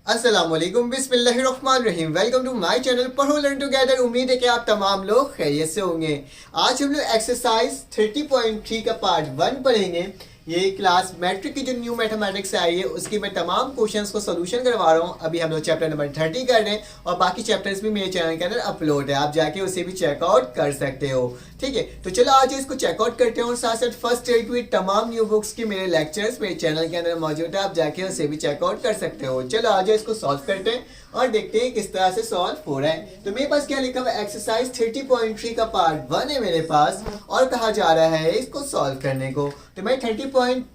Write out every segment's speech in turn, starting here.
अस्सलामुअलैकुम बिस्मिल्लाहिर्रहमानिर्रहीम। Welcome to my channel पढ़ो लर्न टुगेदर। उम्मीद है कि आप तमाम लोग खैरियत से होंगे। आज हम लोग एक्सरसाइज 30.3 का पार्ट 1 पढ़ेंगे। ये क्लास मैट्रिक की जो न्यू मैथमेटिक्स आई है उसकी मैं तमाम क्वेश्चंस को सोल्यूशन करवा रहा हूँ। अभी हम लोग चैप्टर नंबर 30 कर रहे हैं और बाकी चैप्टर्स भी मेरे चैनल के अंदर अपलोड है, आप जाके उसे भी चेकआउट कर सकते हो। ठीक है, तो चलो आज इसको चेकआउट करते हैं और साथ साथ फर्स्ट एड की तमाम न्यू बुक्स की मेरे लेक्चर्स मेरे चैनल के अंदर मौजूद है, आप जाके उसे भी चेकआउट कर सकते हो। चलो आज इसको सॉल्व करते हैं और देखते हैं किस तरह से सॉल्व हो रहा है। तो मेरे पास क्या लिखा हुआ है, एक्सरसाइज 30.3 का पार्ट 1 है मेरे पास और कहा जा रहा है इसको सॉल्व करने को। तो मैं 30.1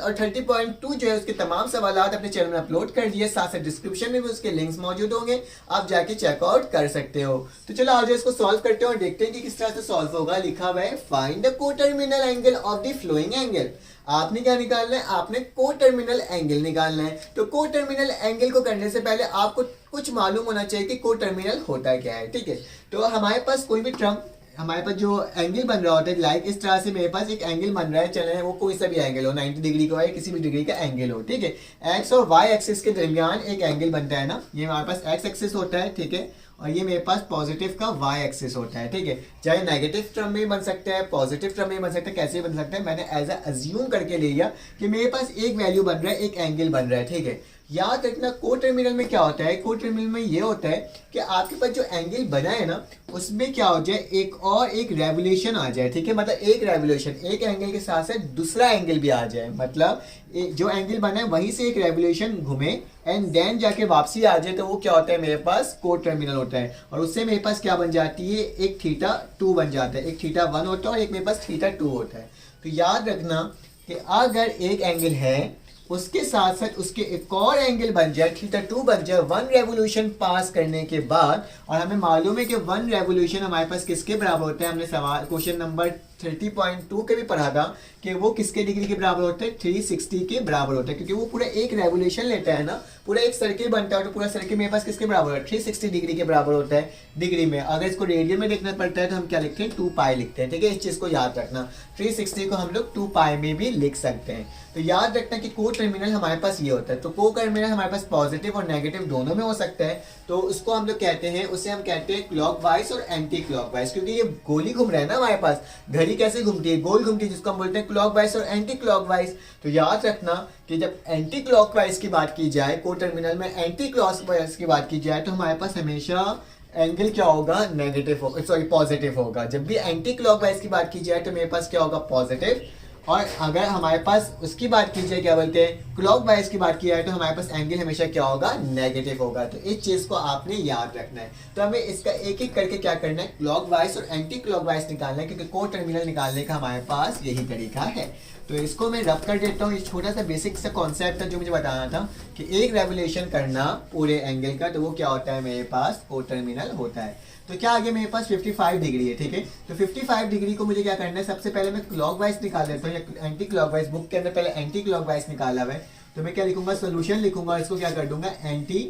और 30.2 जो है उसके तमाम सवालात अपने चैनल में अपलोड कर दिए, साथ साथ डिस्क्रिप्शन में भी उसके लिंक्स मौजूद होंगे, आप जाके चेकआउट कर सकते हो। तो चलो आज इसको सॉल्व करते हैं और देखते हैं कि किस तरह से सॉल्व होगा। लिखा हुआ है find the coterminal angle of the flowing angle. आपने क्या निकालना है, आपने कोटर्मिनल एंगल निकालना है। तो कोटर्मिनल एंगल को करने से पहले आपको कुछ मालूम होना चाहिए कि कोटर्मिनल होता क्या है। ठीक है, तो हमारे पास कोई भी टर्म, हमारे पास जो एंगल बन रहा होता है, लाइक इस तरह से मेरे पास एक एंगल बन रहा है, चले वो कोई सा भी एंगल हो, 90 डिग्री का हो या किसी भी डिग्री का एंगल हो। ठीक है, एक्स और वाई एक्सिस के दरमियान एक एंगल बनता है ना, ये हमारे पास एक्स एक्सिस होता है। ठीक है, और ये मेरे पास पॉजिटिव का वाई एक्सिस होता है। ठीक है, चाहे नेगेटिव टर्म में बन सकता है, पॉजिटिव टर्म में बन सकता है, कैसे बन सकता है, मैंने एज अज्यूम करके ले लिया कि मेरे पास एक वैल्यू बन रहा है, एक एंगल बन रहा है। ठीक है, याद रखना कोटर्मिनल में क्या होता है, कोटर्मिनल में ये होता है कि आपके पास जो एंगल बना है ना उसमें क्या हो जाए, एक और एक रेवोल्यूशन आ जाए। ठीक है, मतलब एक रेवोल्यूशन, एक एंगल के साथ साथ दूसरा एंगल भी आ जाए, मतलब जो एंगल बना है वहीं से एक रेवोल्यूशन घूमे एंड देन जाके वापसी आ जाए, तो वो क्या होता है, मेरे पास कोटर्मिनल होता है। और उससे मेरे पास क्या बन जाती है, एक थीटा 2 बन जाता है, एक थीटा 1 होता है और एक मेरे पास थीटा 2 होता है। तो याद रखना कि अगर एक एंगल है उसके साथ साथ उसके एक और एंगल बन जाए, थीटा 2 बन जाए 1 रेवोल्यूशन पास करने के बाद, और हमें मालूम है कि 1 रेवोल्यूशन हमारे पास किसके बराबर होता है, हमने सवाल क्वेश्चन नंबर 30.2 के भी पढ़ा था कि वो किसके डिग्री के बराबर होता है, 360 के बराबर होता है, क्योंकि वो पूरा एक रेवोल्यूशन लेता है ना, पूरा एक सर्किल बनता है, तो पूरा सर्किल मेरे पास किसके बराबर है, 360 डिग्री के बराबर होता है डिग्री में। अगर इसको रेडियन में देखना पड़ता है तो हम क्या लिखते हैं, 2 पाई लिखते हैं। ठीक है, इस चीज को याद रखना, 360 को हम लोग 2 पाई में भी लिख सकते हैं। तो याद रखना कि को टर्मिनल हमारे पास ये होता है, तो को टर्मिनल हमारे पास पॉजिटिव और नेगेटिव दोनों में हो सकता है। तो उसको हम लोग कहते हैं, उसे हम कहते हैं क्लॉकवाइज और एंटी क्लॉकवाइज, क्योंकि ये गोली घूम रहा है ना हमारे पास, घड़ी कैसे घूमती है, गोल घूमती है, जिसको हम बोलते हैं क्लॉकवाइज और एंटी क्लॉकवाइज। तो याद रखना कि जब एंटी क्लॉकवाइज की बात की जाए, को टर्मिनल में एंटी क्लॉकवाइज की बात की जाए, तो हमारे पास हमेशा एंगल क्या होगा, नेगेटिव होगा, सॉरी पॉजिटिव होगा। जब भी एंटी क्लॉकवाइज की बात की जाए तो मेरे पास क्या होगा, पॉजिटिव। और अगर हमारे पास उसकी बात की जाए, क्या बोलते हैं, क्लॉकवाइज की बात की जाए, तो हमारे पास एंगल हमेशा क्या होगा, नेगेटिव होगा। तो इस चीज को आपने याद रखना है। तो हमें इसका एक एक करके क्या करना है, क्लॉकवाइज और एंटी क्लॉकवाइज निकालना है, क्योंकि को टर्मिनल निकालने का हमारे पास यही तरीका है। तो इसको मैं रब कर देता हूँ। ये छोटा सा बेसिक सा कॉन्सेप्ट था जो मुझे बताना था कि एक रेवोल्यूशन करना पूरे एंगल का, तो वो क्या होता है, मेरे पास को टर्मिनल होता है। तो क्या आगे मेरे पास 55 डिग्री है। ठीक है, तो 55 डिग्री को मुझे क्या करना है, सबसे पहले मैं क्लॉकवाइज निकाल लेता हूँ, या एंटी क्लॉकवाइज, बुक के अंदर पहले एंटी क्लॉकवाइज निकाला हुआ है। तो मैं क्या लिखूंगा, सोल्यूशन लिखूंगा, इसको क्या कर दूंगा, एंटी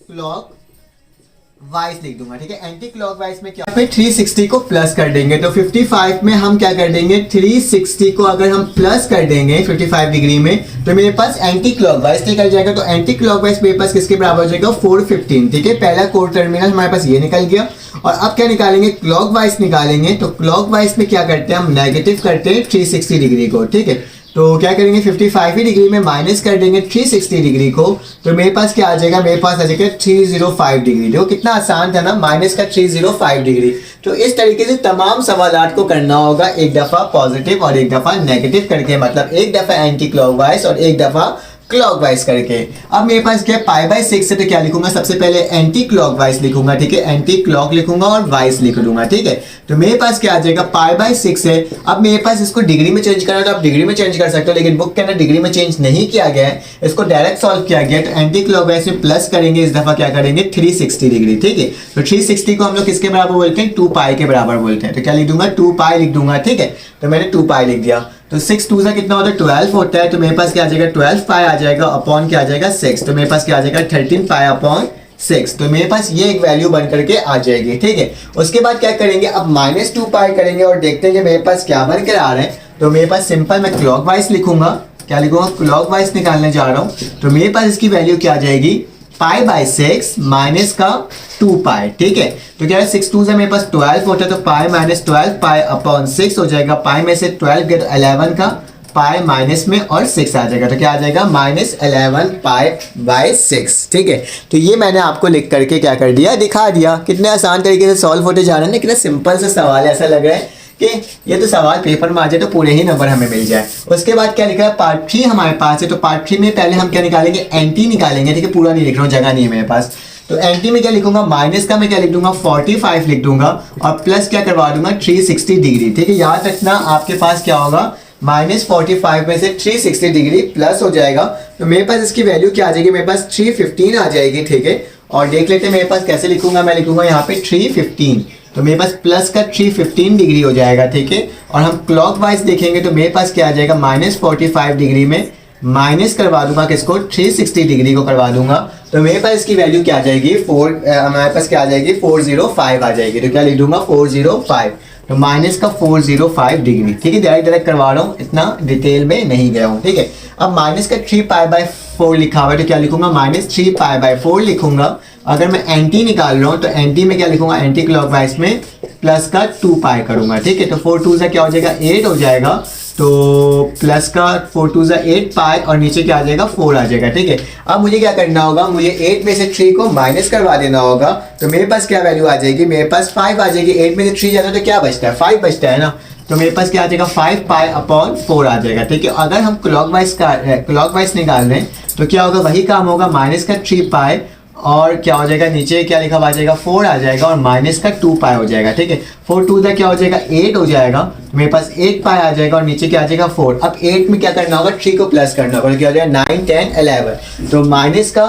क्लॉक वाइज लिख दूंगा। ठीक है, एंटी क्लॉकवाइज में क्या पे 360 को प्लस कर देंगे, तो 55 में हम क्या कर देंगे, 360 को अगर हम प्लस कर देंगे 55 डिग्री में, तो मेरे पास एंटी क्लॉकवाइज निकल जाएगा। तो एंटी क्लॉकवाइज मेरे पास किसके बराबर हो जाएगा, 415। ठीक है, पहला कोर टर्मिनल हमारे पास ये निकल गया। और अब क्या निकालेंगे, क्लॉकवाइज निकालेंगे। तो क्लॉकवाइज में क्या करते हैं, हम नेगेटिव करते हैं 360 डिग्री को। ठीक है, तो क्या करेंगे, 55 ही डिग्री में माइनस कर देंगे 360 डिग्री को, तो मेरे पास क्या आ जाएगा, मेरे पास आ जाएगा 305 डिग्री। देखो कितना आसान था ना, माइनस का 305 डिग्री। तो इस तरीके से तमाम सवालात को करना होगा, एक दफा पॉजिटिव और एक दफा नेगेटिव करके, मतलब एक दफा एंटी क्लॉकवाइज और एक दफा क्लॉकवाइज करके। अब मेरे पास क्या π/6 है, तो क्या लिखूंगा, सबसे पहले एंटी क्लॉकवाइज लिखूंगा। ठीक है, एंटी क्लॉक लिखूंगा और वाइज लिख दूंगा। ठीक है, तो मेरे पास क्या आ जाएगा, π/6 है। अब मेरे पास इसको डिग्री में चेंज करना है, तो आप डिग्री में चेंज कर सकते हो, लेकिन बुक के अंदर डिग्री में चेंज नहीं किया गया है, इसको डायरेक्ट सॉल्व किया गया। तो एंटी क्लॉकवाइज में प्लस करेंगे, इस दफा क्या करेंगे, 360 डिग्री। ठीक है, तो 360 को हम लोग किसके बराबर बोलते हैं, 2 पाई के बराबर बोलते हैं। तो क्या लिख दूंगा, 2 पाई लिख दूंगा। ठीक है, तो मैंने 2 पाई लिख दिया। तो 6 2 से कितना होता है, 12 होता है। तो मेरे पास क्या आ जाएगा, 12 पाई आ जाएगा अपॉन क्या आ जाएगा, 6। तो मेरे पास क्या आ जाएगा, 13 पाई अपॉन 6। तो मेरे पास ये एक वैल्यू बन करके आ जाएगी। ठीक है, उसके बाद क्या करेंगे, अब -2 पाई करेंगे और देखते हैं कि मेरे पास क्या बन कर आ रहा है। तो मेरे पास सिंपल मैं क्लॉकवाइज लिखूंगा, क्या लिखूंगा, क्लॉकवाइज निकालने जा रहा हूँ। तो मेरे पास इसकी वैल्यू क्या आ जाएगी, पाई बाय 6 माइनस का 2 पाई, ठीक है। तो क्या है 6 2 से मेरे पास 12 होता है, तो पाई माइनस 12 पाई अपॉन 6 हो जाएगा। पाई में से 12 गया तो 11 का पाई माइनस में और 6 आ जाएगा, तो क्या आ जाएगा -11 पाई बाय 6, ठीक है। तो ये मैंने आपको लिख करके क्या कर दिया, दिखा दिया। कितने आसान तरीके से सॉल्व होते जा रहे हैं ना, कितना सिंपल सा सवाल है। ऐसा लग रहा है कि ये तो सवाल पेपर में आ जाए तो पूरे ही नंबर हमें मिल जाए। उसके बाद क्या लिखा है, पार्ट 3 हमारे पास है। तो पार्ट 3 में पहले हम क्या निकालेंगे, एंटी निकालेंगे, ठीक है। पूरा नहीं लिख रहा हूँ, जगह नहीं है मेरे पास। तो एंटी में क्या लिखूंगा, माइनस का मैं क्या लिख दूंगा 45 लिख दूंगा, और प्लस क्या करवा दूंगा 360 डिग्री, ठीक है। याद रखना आपके पास क्या होगा, -45 में से 360 डिग्री प्लस हो जाएगा। तो मेरे पास इसकी वैल्यू क्या आ जाएगी, मेरे पास 315 आ जाएगी, ठीक है। और देख लेते हैं मेरे पास कैसे लिखूंगा, मैं लिखूंगा यहाँ पे 315, तो मेरे पास प्लस का 315 डिग्री हो जाएगा, ठीक है। और हम क्लॉकवाइज देखेंगे तो मेरे पास क्या आ जाएगा, -45 डिग्री में माइनस करवा दूंगा किसको, 360 डिग्री को करवा दूंगा। तो मेरे पास इसकी वैल्यू क्या आ जाएगी, हमारे पास क्या आ जाएगी 405 आ जाएगी। तो क्या लिख दूंगा 405, तो माइनस का 405 डिग्री, ठीक है। डायरेक्ट करवा रहा हूँ, इतना डिटेल में नहीं गया हूँ, ठीक है। अब माइनस का 3 पाई बाय 4 लिखा हुआ है, तो क्या लिखूंगा -3 पाई बाय 4 लिखूंगा। अगर मैं एंटी निकाल रहा हूँ तो एंटी में क्या लिखूंगा, एंटी क्लॉकवाइज में प्लस का 2 पाई करूंगा, ठीक है। तो 4 2 से क्या हो जाएगा 8 हो जाएगा, तो प्लस का 4 2 से 8 पाई और नीचे क्या आ जाएगा 4 आ जाएगा, ठीक है। अब मुझे क्या करना होगा, मुझे 8 में से 3 को माइनस करवा देना होगा। तो मेरे पास क्या वैल्यू आ जाएगी, मेरे पास 5 आ जाएगी। 8 में से 3 जाता है तो क्या बचता है, 5 बचता है ना। तो मेरे पास क्या आ जाएगा 5 पाई अपॉन 4 आ जाएगा, ठीक है। अगर हम क्लॉकवाइज निकाल रहे हैं तो क्या होगा, वही काम होगा, माइनस का 3 पाई और क्या हो जाएगा, नीचे क्या लिखा हुआ आ जाएगा 4 आ जाएगा, और माइनस का 2 पाई हो जाएगा, ठीक है। 4 2 का क्या हो जाएगा 8 हो जाएगा, तो मेरे पास 8 पाई आ जाएगा, और नीचे क्या आ जाएगा 4। अब 8 में क्या करना होगा, 3 को प्लस करना होगा, तो क्या हो जाएगा 9 10 11, तो माइनस का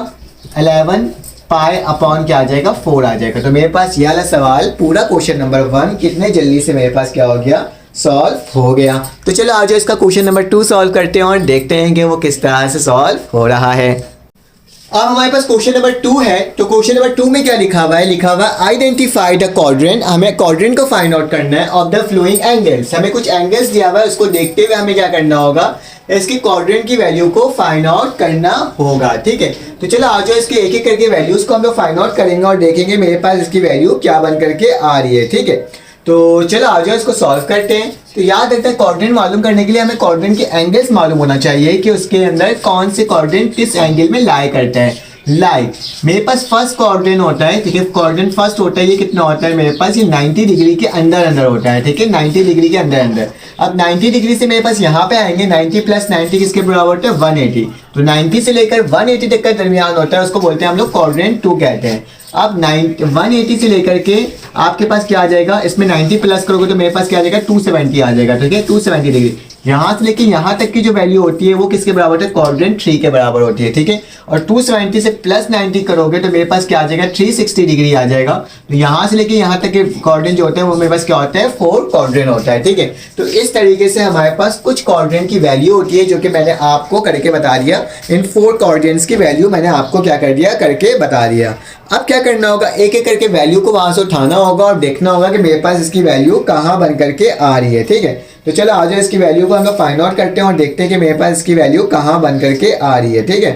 11 पाई अपॉन क्या आ जाएगा 4 आ जाएगा। तो मेरे पास ये वाला सवाल पूरा क्वेश्चन नंबर 1 कितने जल्दी से मेरे पास क्या हो गया, सॉल्व हो गया। तो चलो आज इसका क्वेश्चन नंबर 2 सॉल्व करते हैं और देखते हैं कि वो किस तरह से सॉल्व हो रहा है। अब हमारे पास क्वेश्चन नंबर 2 है। तो क्वेश्चन नंबर 2 में क्या लिखा हुआ है, लिखा हुआ है आइडेंटिफाई द क्वाड्रेंट। हमें क्वाड्रेंट को फाइंड आउट करना है ऑफ द फ्लोइंग एंगल्स। हमें कुछ एंगल्स दिया हुआ है, उसको देखते हुए हमें क्या करना होगा, इसकी क्वाड्रेंट की वैल्यू को फाइंड आउट करना होगा, ठीक है। तो चलो आ जाओ, इसके एक एक करके वैल्यूज को हम लोग फाइंड आउट करेंगे और देखेंगे मेरे पास इसकी वैल्यू क्या बन करके आ रही है, ठीक है। तो चलो आ जाओ, इसको सॉल्व करते हैं। तो याद रखते हैं क्वाड्रेंट मालूम करने के लिए हमें क्वाड्रेंट के एंगल्स मालूम होना चाहिए कि उसके अंदर कौन से क्वाड्रेंट किस एंगल में लाई करते हैं। लाइक मेरे पास फर्स्ट क्वाड्रेंट होता है, ठीक है। क्वाड्रेंट फर्स्ट होता है, ये कितना होता है मेरे पास, ये 90 डिग्री के अंदर अंदर होता है, ठीक है। 90 डिग्री के अंदर अंदर। अब 90 डिग्री से मेरे पास यहाँ पे आएंगे, 90 प्लस 90 किसके बराबर होता है 180। तो 90 से लेकर 180 तक का दरमियान होता है, उसको बोलते हैं हम लोग क्वाड्रेंट 2 कहते हैं। अब 180 से लेकर के आपके पास क्या आ जाएगा, इसमें 90 प्लस करोगे तो मेरे पास क्या आ जाएगा 270 आ जाएगा, ठीक है। 270 डिग्री यहाँ से लेके यहाँ तक की जो वैल्यू होती है वो किसके बराबर है, क्वाड्रेंट 3 के बराबर होती है, ठीक है। और 270 से प्लस 90 करोगे तो मेरे पास क्या आ जाएगा 360 डिग्री आ जाएगा। तो यहाँ से लेके यहाँ तक के क्वाड्रेंट जो होते हैं वो मेरे पास क्या होता है 4 क्वाड्रेंट होता है, ठीक है। तो इस तरीके से हमारे पास कुछ क्वाड्रेंट की वैल्यू होती है जो कि मैंने आपको करके बता दिया। इन 4 क्वाड्रेंट्स की वैल्यू मैंने आपको क्या कर दिया, करके बता दिया। अब क्या करना होगा, एक एक करके वैल्यू को वहां से उठाना होगा और देखना होगा कि मेरे पास इसकी वैल्यू कहाँ बन करके आ रही है, ठीक है। तो चलो आ जाओ, इसकी वैल्यू को हम लोग फाइंड आउट करते हैं और देखते हैं कि मेरे पास इसकी वैल्यू कहाँ बन करके आ रही है, ठीक है।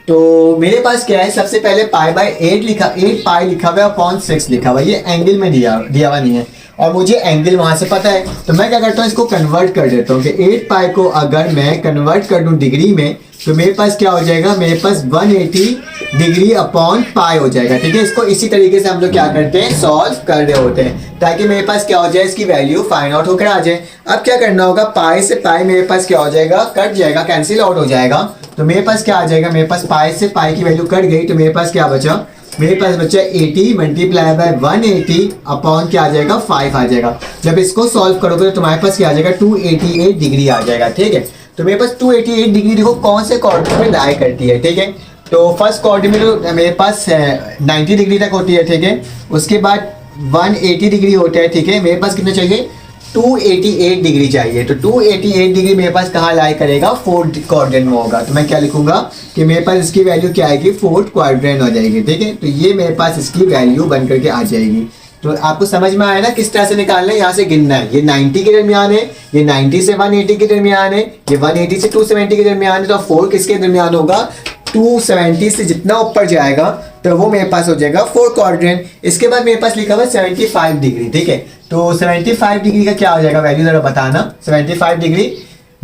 तो मेरे पास क्या है, सबसे पहले पाई बाय 8 पाई लिखा हुआ है अपॉन 6 लिखा हुआ है, ये एंगल में दिया हुआ नहीं है और मुझे एंगल वहां से पता है। तो मैं क्या करता हूँ, इसको कन्वर्ट कर देता हूँ कि 8 पाई को अगर मैं कन्वर्ट कर दूँ डिग्री में तो मेरे पास क्या हो जाएगा, मेरे पास 180 डिग्री अपॉन पाई हो जाएगा, ठीक है। इसको इसी तरीके से हम लोग क्या करते हैं, सॉल्व कर रहे होते हैं ताकि मेरे पास क्या हो जाए, इसकी वैल्यू फाइंड आउट होकर आ जाए। अब क्या करना होगा, पाई से पाई मेरे पास क्या हो जाएगा, कट जाएगा, कैंसिल आउट हो जाएगा। तो मेरे पास क्या आ जाएगा, मेरे पास पाई से पाई की वैल्यू कट गई, तो मेरे पास क्या बचा, मेरे पास बचा 80 मल्टीप्लाई बाय 180 अपॉन क्या आ जाएगा 5 आ जाएगा। जब इसको सॉल्व करोगे तो तुम्हारे पास क्या आ जाएगा 288 डिग्री आ जाएगा, ठीक है। तो मेरे पास 288 डिग्री देखो कौन से क्वाड्रेंट में लाई करती है, ठीक है। तो फर्स्ट क्वाड्रेंट में तो मेरे पास 90 डिग्री तक होती है, ठीक है। उसके बाद 180 डिग्री होता है, ठीक है। मेरे पास कितना चाहिए, 288 डिग्री चाहिए। तो 288 डिग्री मेरे पास कहाँ लाई करेगा, 4th क्वाड्रेंट में होगा। तो मैं क्या लिखूंगा कि मेरे पास इसकी वैल्यू क्या आएगी, 4th क्वाड्रेंट हो जाएगी, ठीक है। तो ये मेरे पास इसकी वैल्यू बन करके आ जाएगी। तो आपको समझ में आया ना किस तरह से निकालना है, यहाँ से गिनना है। ये 90 के दरमियान है, ये 90 से 180 के दरमियान है, ये 180 से 270 के दरमियान है। तो 4 किसके दरमियान होगा, 270 से जितना ऊपर जाएगा तो वो मेरे पास हो जाएगा 4 क्वाड्रेंट। इसके बाद मेरे पास लिखा हुआ 75 डिग्री, ठीक है। तो 75 डिग्री का क्या हो जाएगा वैल्यू, जरा बताना। 75 डिग्री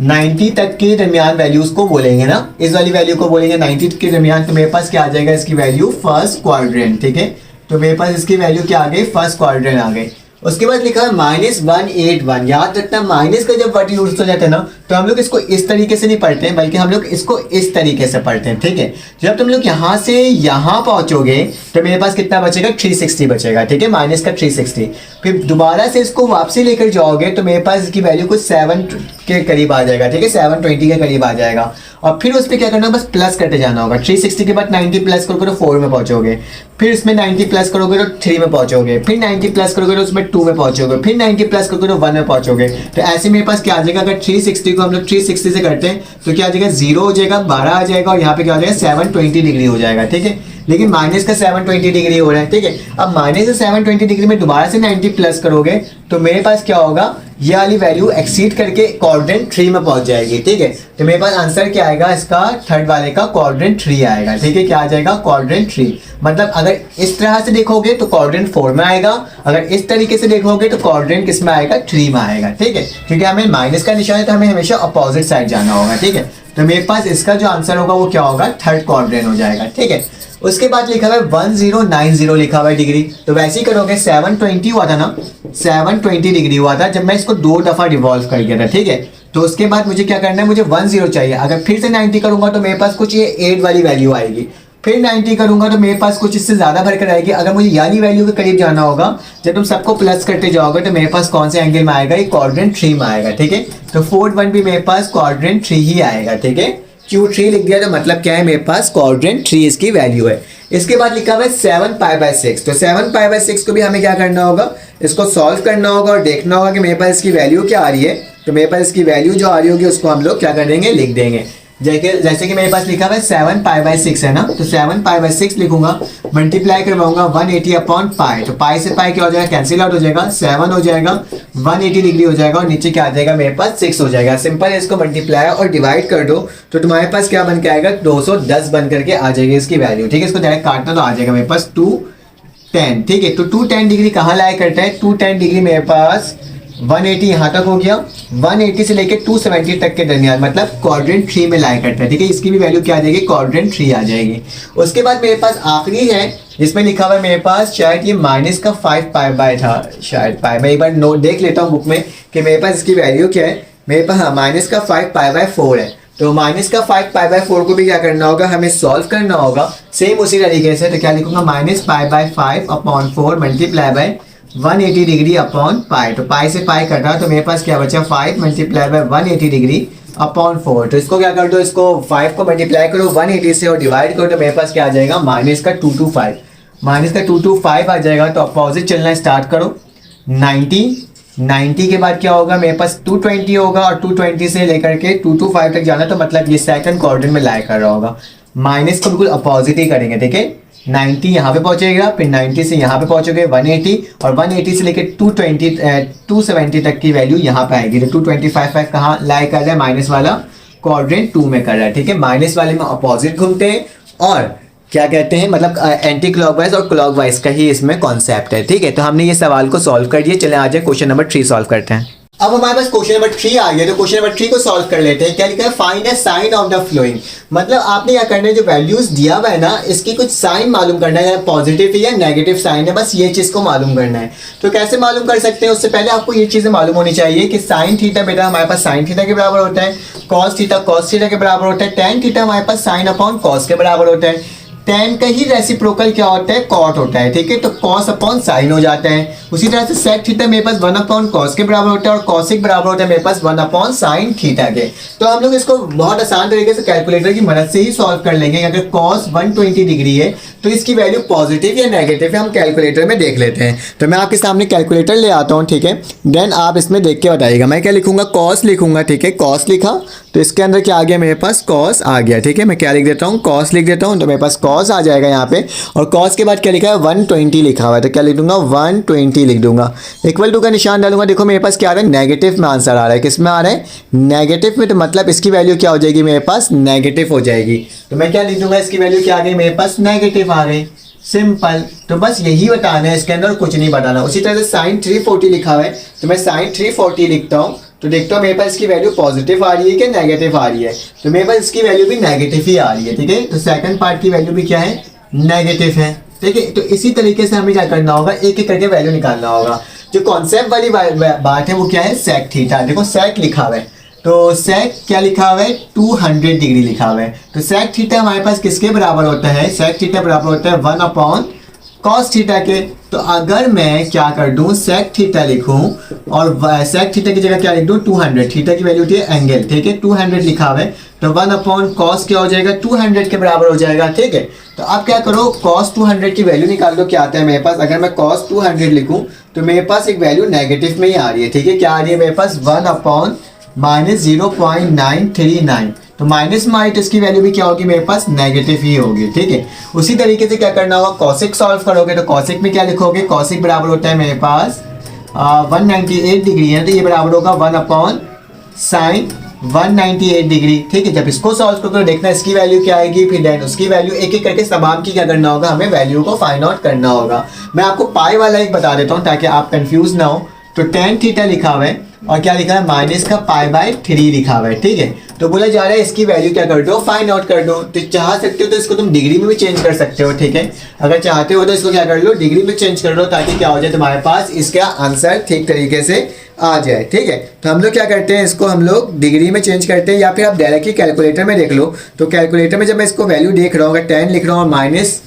90 तक के दरमियान वैल्यूज को बोलेंगे ना, इस वाली वैल्यू को बोलेंगे 90 के दरमियान, तो मेरे पास क्या आ जाएगा इसकी वैल्यू फर्स्ट क्वाड्रेंट, ठीक है। तो मेरे पास इसकी वैल्यू क्या आ गई, फर्स्ट क्वाड्रेंट आ गई। उसके बाद लिखा है -181। याद रखना माइनस का जब वर्ड यूज हो जाता है ना तो हम लोग इसको इस तरीके से नहीं पढ़ते हैं, बल्कि हम लोग इसको इस तरीके से पढ़ते हैं, ठीक है। जब तुम लोग यहाँ से यहाँ पहुंचोगे तो मेरे पास कितना बचेगा, 360 बचेगा, ठीक है, माइनस का 360। फिर दोबारा से इसको वापसी लेकर जाओगे तो मेरे पास इसकी वैल्यू कुछ 7 के करीब आ जाएगा, ठीक है, 720 के करीब आ जाएगा। और फिर उस पर क्या करना है, बस प्लस करते जाना होगा। 360 के बाद 90 प्लस करोगे तो 4 में पहुंचोगे, फिर इसमें 90 प्लस करोगे तो 3 में पहुंचोगे, फिर 90 प्लस करोगे तो उसमें 2 में पहुंचोगे, फिर 90 प्लस करोगे तो 1 में पहुंचोगे। तो ऐसे मेरे पास क्या आ जाएगा, अगर 360 को हम लोग 360 से करते हैं तो क्या आ जाएगा, 0 हो जाएगा, 12 आ जाएगा, और यहाँ पे क्या हो जाएगा 720 डिग्री हो जाएगा, ठीक है। लेकिन माइनस का 720 डिग्री हो रहा है, ठीक है। अब माइनस का 720 डिग्री में दोबारा से 90 प्लस करोगे तो मेरे पास क्या होगा, ये वाली वैल्यू एक्सीड करके क्वाड्रेंट 3 में पहुंच जाएगी, ठीक है। तो मेरे पास आंसर क्या आएगा इसका, थर्ड वाले का क्वाड्रेंट 3 आएगा, ठीक है। क्या आ जाएगा, क्वाड्रेंट 3। मतलब अगर इस तरह से देखोगे तो क्वाड्रेंट 4 में आएगा, अगर इस तरीके से देखोगे तो क्वाड्रेंट किस में आएगा, 3 में आएगा, ठीक है। क्योंकि हमें माइनस का निशान है तो हमें हमेशा अपोजिट साइड जाना होगा, ठीक है। तो मेरे पास इसका जो आंसर होगा वो क्या होगा, थर्ड क्वाड्रेंट हो जाएगा, ठीक है। उसके बाद लिखा हुआ है 1090 लिखा हुआ है डिग्री, तो वैसे ही करोगे। 720 हुआ था ना, 720 डिग्री हुआ था जब मैं इसको 2 दफा रिवॉल्व कर गया था, ठीक है। तो उसके बाद मुझे क्या करना है, मुझे 10 चाहिए। अगर फिर से 90 करूंगा तो मेरे पास कुछ ये 8 वाली वैल्यू आएगी, फिर 90 करूंगा तो मेरे पास कुछ इससे ज्यादा भरकर आएगी। अगर मुझे यानी वैल्यू के करीब जाना होगा, जब तुम सबको प्लस करते जाओगे तो मेरे पास कौन से एंगल में आएगा, ये क्वाड्रेंट 3 में आएगा, ठीक है। तो 4 भी मेरे पास क्वाड्रेंट 3 ही आएगा, ठीक है। Q3 लिख दिया तो मतलब क्या है, मेरे पास क्वाड्रेंट 3 इसकी वैल्यू है। इसके बाद लिखा हुआ है 7π/6। तो 7π/6 को भी हमें क्या करना होगा, इसको सॉल्व करना होगा और देखना होगा कि मेरे पास इसकी वैल्यू क्या आ रही है। तो मेरे पास इसकी वैल्यू जो आ रही होगी उसको हम लोग क्या कर देंगे, लिख देंगे। जैसे कि मेरे पास लिखा हुआ है 7π/6 है ना, तो 7π/6 लिखूंगा, मल्टीप्लाई करवाऊंगा 180/π। तो पाई से पाई क्या हो जाएगा, कैंसिल आउट हो जाएगा, 7 हो जाएगा, 180 डिग्री हो जाएगा, और नीचे क्या आ जाएगा मेरे पास 6 हो जाएगा। सिंपल है, इसको मल्टीप्लाई और डिवाइड कर दो तो तुम्हारे पास क्या बन के आएगा, 210 बन करके आ जाएगी इसकी वैल्यू, ठीक है। इसको डायरेक्ट काटना तो आ जाएगा मेरे पास 210, ठीक है। तो 210 डिग्री कहाँ लाया करता है, 210 डिग्री मेरे पास 180 यहाँ तक हो गया, 180 से लेके 270 तक के दरमियान, मतलब क्वाड्रेंट 3 में लाया करता है, ठीक है। इसकी भी वैल्यू क्या आ जाएगी, क्वाड्रेंट 3 आ जाएगी। उसके बाद मेरे पास आखिरी है जिसमें लिखा हुआ है मेरे पास, शायद ये माइनस का 5π था, शायद पाई। मैं एक बार नोट देख लेता हूँ बुक में कि मेरे पास इसकी वैल्यू क्या है। मेरे पास हाँ माइनस का 5π/4 है। तो माइनस का 5π/4 को भी क्या करना होगा, हमें सॉल्व करना होगा सेम उसी तरीके से। तो क्या लिखूंगा, -π/5/4 multiply by 180 degree upon pi. तो पाई से पाई कट रहा, तो मेरे पास क्या बचा, 5 मल्टीप्लाई बाय 180 डिग्री अपॉन 4। तो इसको क्या कर दो, इसको 5 को मल्टीप्लाई करो 180 से और डिवाइड करो, तो मेरे पास क्या आ जाएगा, -225। -225 आ जाएगा। तो अपोजिट चलना स्टार्ट करो, 90 के बाद क्या होगा, मेरे पास 220 होगा, और 220 से लेकर के 225 तक जाना, तो मतलब ये सेकंड क्वाड्रेंट में लाई कर रहा होगा। माइनस को बिल्कुल अपोजिट ही करेंगे, ठीक है। 90 यहाँ पे पहुंचेगा, फिर 90 से यहाँ पे पहुंचोगे 180, और 180 से लेकर 270 तक की वैल्यू यहाँ पे आएगी। तो 225 कहाँ लाई कर रहा है, माइनस वाला क्वाड्रेंट 2 में कर रहा है, ठीक है। माइनस वाले में अपोजिट घूमते हैं और क्या कहते हैं, मतलब एंटी क्लॉकवाइज और क्लॉकवाइज का ही इसमें कॉन्सेप्ट है, ठीक है। तो हमने ये सवाल को सॉल्व कर दिया। चले आ जाए क्वेश्चन नंबर 3 सॉल्व करते हैं। अब हमारे पास क्वेश्चन नंबर 3 आ गया, तो क्वेश्चन नंबर 3 को सॉल्व कर लेते हैं। क्या लिखा है, find the sign of the flowing. मतलब आपने क्या करना है, जो वैल्यूज दिया हुआ है ना, इसकी कुछ साइन मालूम करना है, पॉजिटिव या नेगेटिव साइन है, बस ये चीज को मालूम करना है। तो कैसे मालूम कर सकते हैं, उससे पहले आपको ये चीजें मालूम होनी चाहिए कि साइन थीटा बेटा हमारे पास साइन थीटा के बराबर होता है, कॉस थीटा के बराबर होता है, टेन थीटा हमारे पास साइन अपॉन कॉस के बराबर होता है, टेन का ही रेसिप्रोकल क्या होता है, कॉट होता है, ठीक है। तो कॉस अपॉन साइन हो जाता है। उसी तरह से सेक थीटा मेरे पास 1 अपॉन कॉस के बराबर होता है, और कॉसिक बराबर होता है मेरे पास 1 अपॉन साइन थीटा के। तो हम लोग इसको बहुत आसान तरीके से कैलकुलेटर की मदद से ही सॉल्व कर लेंगे। अगर कॉस 120 डिग्री है तो इसकी वैल्यू पॉजिटिव या नेगेटिव है, हम कैलकुलेटर में देख लेते हैं। तो मैं आपके सामने कैलकुलेटर ले आता हूँ, ठीक है। देन आप इसमें देख के बताइएगा। मैं क्या लिखूंगा, कॉस लिखूंगा, ठीक है। कॉस लिखा तो इसके अंदर क्या आ गया, मेरे पास कॉस आ गया, ठीक है। मैं क्या लिख देता हूँ, कॉस लिख देता हूँ। तो मेरे पास कॉस कॉस आ जाएगा यहाँ पे, और कॉस के बाद क्या लिखा है 120 लिखा हुआ है, तो क्या लिख दूंगा 120 लिख दूंगा। इक्वल टू का निशान डालूंगा, देखो मेरे पास क्या आ रहा है, नेगेटिव में आंसर आ रहा है। किस में आ रहा है, नेगेटिव में, तो मतलब इसकी वैल्यू क्या हो जाएगी मेरे पास, नेगेटिव हो जाएगी। तो मैं क्या लिख दूंगा, इसकी वैल्यू क्या आ गई मेरे पास, नेगेटिव आ गई, सिंपल। तो बस यही बताना है, इसके अंदर कुछ नहीं बताना। उसी तरह से sin 340 लिखा हुआ है, तो मैं sin 340 लिखता हूँ, तो देखता हूँ मेरे पास इसकी वैल्यू पॉजिटिव आ रही है कि नेगेटिव आ रही है, तो मेरे पास इसकी वैल्यू भी नेगेटिव ही आ रही है, ठीक है। तो सेकंड पार्ट की वैल्यू भी क्या है, नेगेटिव है, ठीक है। तो इसी तरीके से हमें क्या करना होगा, एक एक करके वैल्यू निकालना होगा। जो कॉन्सेप्ट वाली बात है वो क्या है, सेक थीटा। देखो सेक लिखा हुआ है, तो सेक क्या लिखा हुआ है, 200 डिग्री लिखा हुआ है। तो सेक थीटा हमारे पास किसके बराबर होता है, सेक थीटा बराबर होता है 1 अपॉन कॉस थीटा के। तो अगर मैं क्या कर दूं, सेक थीटा लिखूं और सेक थीटा की जगह क्या लिख दूं, 200, थीटा की वैल्यू होती है एंगल, ठीक है, 200 लिखा हुआ है, तो 1 अपॉन कॉस क्या हो जाएगा, 200 के बराबर हो जाएगा, ठीक है। तो अब क्या करो, कॉस 200 की वैल्यू निकाल दो, क्या आता है मेरे पास। अगर मैं कॉस 200 लिखूं तो मेरे पास एक वैल्यू नेगेटिव में ही आ रही है, ठीक है। क्या आ रही है मेरे पास, 1 अपॉन -0.939, तो माइनस में आई तो इसकी वैल्यू भी क्या होगी मेरे पास, नेगेटिव ही होगी, ठीक है। उसी तरीके से क्या करना होगा, कॉसिक सॉल्व करोगे तो कॉसिक में क्या लिखोगे, कॉसिक बराबर होता है मेरे पास 198 डिग्री है, तो ये बराबर होगा 1 अपॉन साइन 198 डिग्री, ठीक है। जब इसको सॉल्व करोगे तो देखना इसकी वैल्यू क्या आएगी, फिर देन उसकी वैल्यू, एक एक करके तमाम की क्या करना होगा, हमें वैल्यू को फाइंड आउट करना होगा। मैं आपको पाई वाला एक बता देता हूँ ताकि आप कंफ्यूज ना हो। तो tan थीटा लिखा हुआ है और क्या लिखा है, माइनस का π/3 लिखा हुआ है, ठीक है। तो बोला जा रहा है इसकी वैल्यू क्या कर दो, फाइंड आउट कर दो। तो चाह सकते हो तो इसको तुम डिग्री में भी चेंज कर सकते हो, ठीक है। अगर चाहते हो तो इसको क्या कर लो, डिग्री में चेंज कर लो, ताकि क्या हो जाए तुम्हारे पास इसका आंसर ठीक तरीके से आ जाए, ठीक है। तो हम लोग क्या करते हैं, इसको हम लोग डिग्री में चेंज करते हैं, या फिर आप डायरेक्टली कैलकुलेटर में देख लो। तो कैलकुलेटर में जब मैं इसको वैल्यू देख रहा हूँ, अगर 10 लिख रहा हूँ और माइनस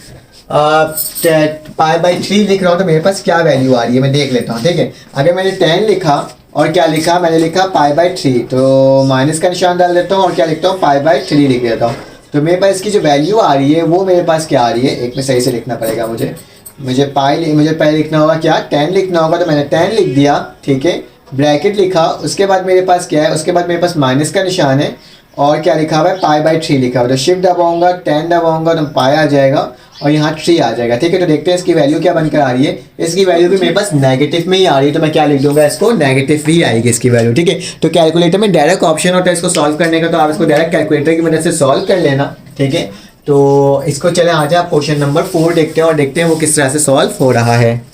π/3 लिख रहा हूँ, तो मेरे पास क्या वैल्यू आ रही है मैं देख लेता हूँ, ठीक है। अगर मैंने 10 लिखा और क्या लिखा, मैंने लिखा π/3, तो माइनस का निशान डाल देता हूँ और क्या लिखता हूँ, π/3 लिख देता हूँ। तो मेरे पास इसकी जो वैल्यू आ रही है वो मेरे पास क्या आ रही है, एक में सही से लिखना पड़ेगा मुझे मुझे पहले लिखना होगा क्या, 10 लिखना होगा, तो मैंने 10 लिख दिया, ठीक है, ब्रैकेट लिखा। उसके बाद मेरे पास क्या है, उसके बाद मेरे पास माइनस का निशान है और क्या लिखा हुआ है, π/3 लिखा हुआ है। तो शिफ्ट दबाऊंगा, 10 दबाऊंगा तो पाई आ जाएगा और यहाँ 3 आ जाएगा, ठीक है। तो देखते हैं इसकी वैल्यू क्या बनकर आ रही है। इसकी वैल्यू भी मेरे पास नेगेटिव में ही आ रही है, तो मैं क्या लिख दूंगा, इसको नेगेटिव ही आएगी इसकी वैल्यू, ठीक है। तो कैलकुलेटर में डायरेक्ट ऑप्शन होता है इसको सॉल्व करने का, तो आप इसको डायरेक्ट कैलकुलेटर की मदद से सॉल्व कर लेना, ठीक है। तो इसको चले आ जाए, क्वेश्चन नंबर 4 देखते हैं और देखते हैं वो किस तरह से सॉल्व हो रहा है।